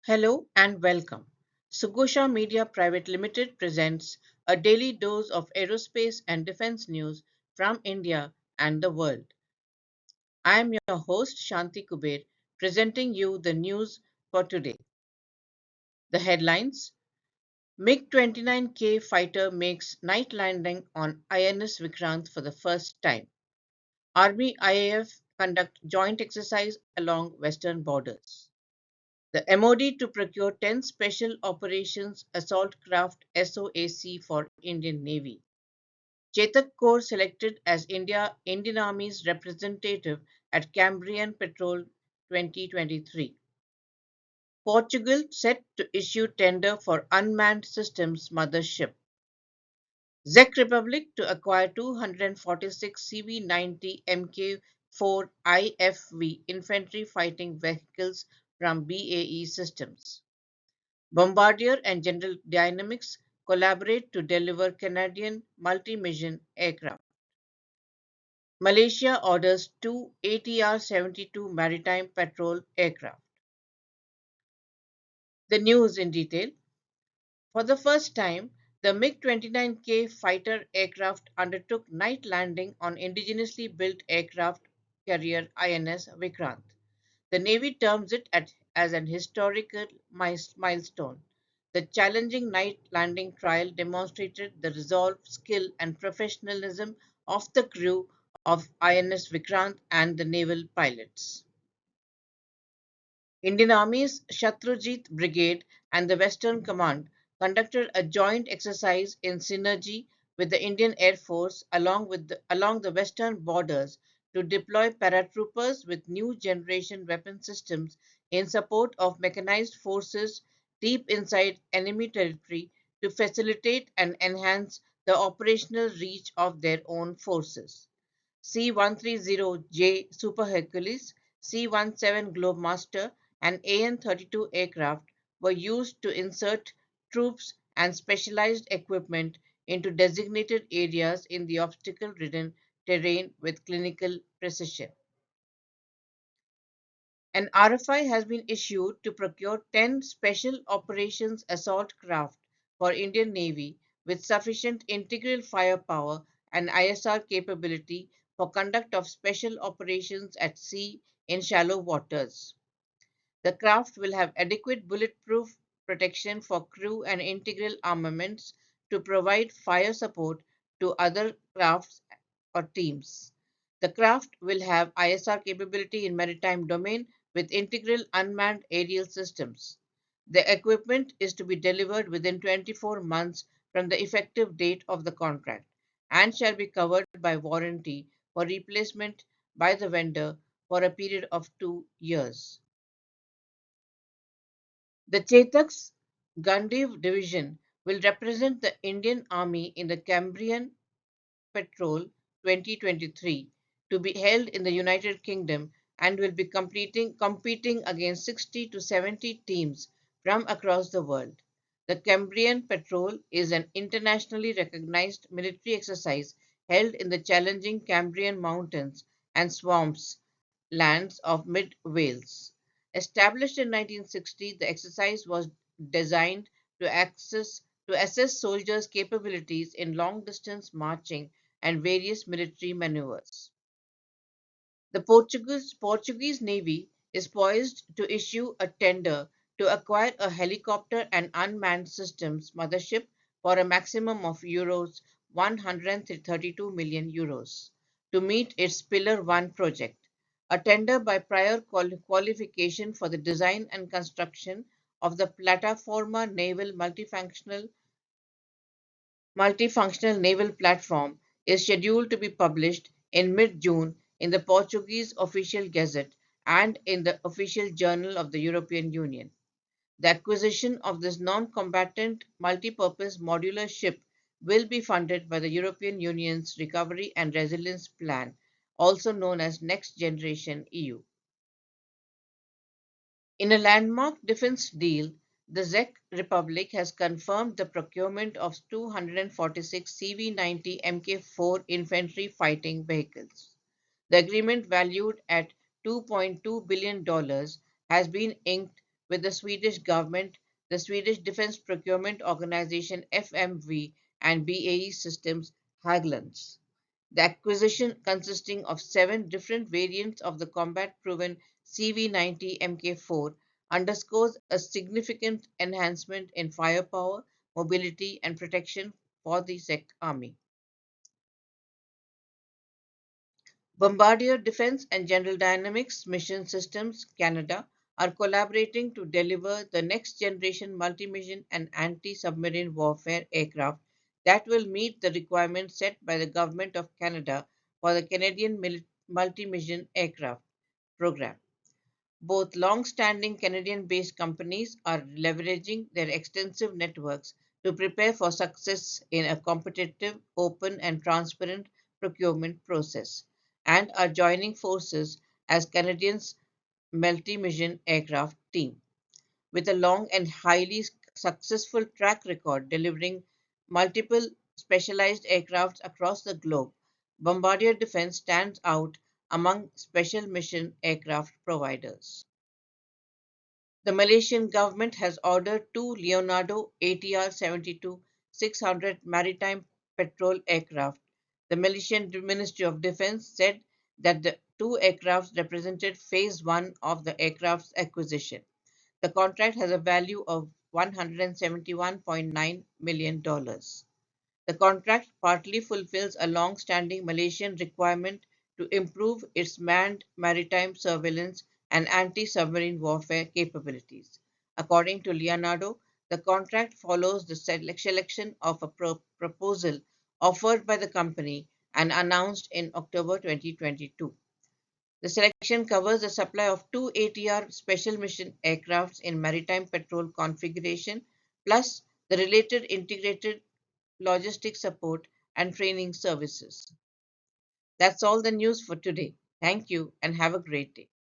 Hello and welcome. Sugosha Media Private Limited presents a daily dose of aerospace and defense news from India and the world. I am your host Shanti Kuber, presenting you the news for today. The headlines: MiG-29K fighter makes night landing on INS Vikrant for the first time. Army IAF conduct joint exercise along western borders. The MOD to procure 10 Special Operations Assault Craft SOAC for Indian Navy. Chetak Corps selected as Indian Army's representative at Cambrian Patrol 2023. Portugal set to issue tender for unmanned systems mothership. Czech Republic to acquire 246 CV-90 Mk4 IFV infantry fighting vehicles from BAE Systems. Bombardier and General Dynamics collaborate to deliver Canadian multi-mission aircraft. Malaysia orders two ATR-72 maritime patrol aircraft. The news in detail. For the first time, the MiG-29K fighter aircraft undertook night landing on indigenously built aircraft carrier INS Vikrant. The Navy terms it as an historical milestone. The challenging night landing trial demonstrated the resolve, skill, and professionalism of the crew of INS Vikrant and the naval pilots. Indian Army's Shatrujit Brigade and the Western Command conducted a joint exercise in synergy with the Indian Air Force along the western borders to deploy paratroopers with new generation weapon systems in support of mechanized forces deep inside enemy territory to facilitate and enhance the operational reach of their own forces. C-130J Super Hercules, C-17 Globemaster, and AN-32 aircraft were used to insert troops and specialized equipment into designated areas in the obstacle-ridden terrain with clinical precision. An RFI has been issued to procure 10 Special Operations Assault Craft for Indian Navy with sufficient integral firepower and ISR capability for conduct of special operations at sea in shallow waters. The craft will have adequate bulletproof protection for crew and integral armaments to provide fire support to other crafts or teams. The craft will have ISR capability in maritime domain with integral unmanned aerial systems. The equipment is to be delivered within 24 months from the effective date of the contract and shall be covered by warranty for replacement by the vendor for a period of 2 years. The Chetak's Gandiv division will represent the Indian Army in the Cambrian Patrol 2023 to be held in the United Kingdom and will be competing against 60 to 70 teams from across the world. The Cambrian Patrol is an internationally recognized military exercise held in the challenging Cambrian mountains and swamps lands of mid Wales. Established in 1960, the exercise was designed to assess soldiers' capabilities in long distance marching and various military maneuvers. The Portuguese Navy is poised to issue a tender to acquire a helicopter and unmanned systems mothership for a maximum of euros 132 million euros to meet its Pillar 1 project, a tender by prior qualification for the design and construction of the Plataforma Naval multifunctional naval platform is scheduled to be published in mid-June in the Portuguese Official Gazette and in the Official Journal of the European Union. The acquisition of this non-combatant multi-purpose modular ship will be funded by the European Union's Recovery and Resilience Plan, also known as Next Generation EU. In a landmark defense deal, the Czech Republic has confirmed the procurement of 246 CV-90 Mk4 infantry fighting vehicles. The agreement, valued at $2.2 billion, has been inked with the Swedish government, the Swedish Defence Procurement Organization FMV, and BAE Systems Hägglunds. The acquisition, consisting of 7 different variants of the combat proven CV-90 Mk4, underscores a significant enhancement in firepower, mobility, and protection for the Czech Army. Bombardier Defense and General Dynamics Mission Systems Canada are collaborating to deliver the next generation multi mission and anti submarine warfare aircraft that will meet the requirements set by the Government of Canada for the Canadian Multi Mission Aircraft Program. Both long standing Canadian based companies are leveraging their extensive networks to prepare for success in a competitive, open, and transparent procurement process, and are joining forces as Canadians' multi mission aircraft team. With a long and highly successful track record delivering multiple specialized aircrafts across the globe, Bombardier Defense stands out among special mission aircraft providers. The Malaysian government has ordered 2 Leonardo ATR 72 600 maritime patrol aircraft. The Malaysian Ministry of Defense said that the two aircraft represented phase one of the aircraft's acquisition. The contract has a value of $171.9 million. The contract partly fulfills a long standing Malaysian requirement to improve its manned maritime surveillance and anti submarine warfare capabilities. According to Leonardo, the contract follows the selection of a proposal offered by the company and announced in October 2022. The selection covers the supply of two ATR special mission aircrafts in maritime patrol configuration, plus the related integrated logistic support, and training services. That's all the news for today. Thank you and have a great day.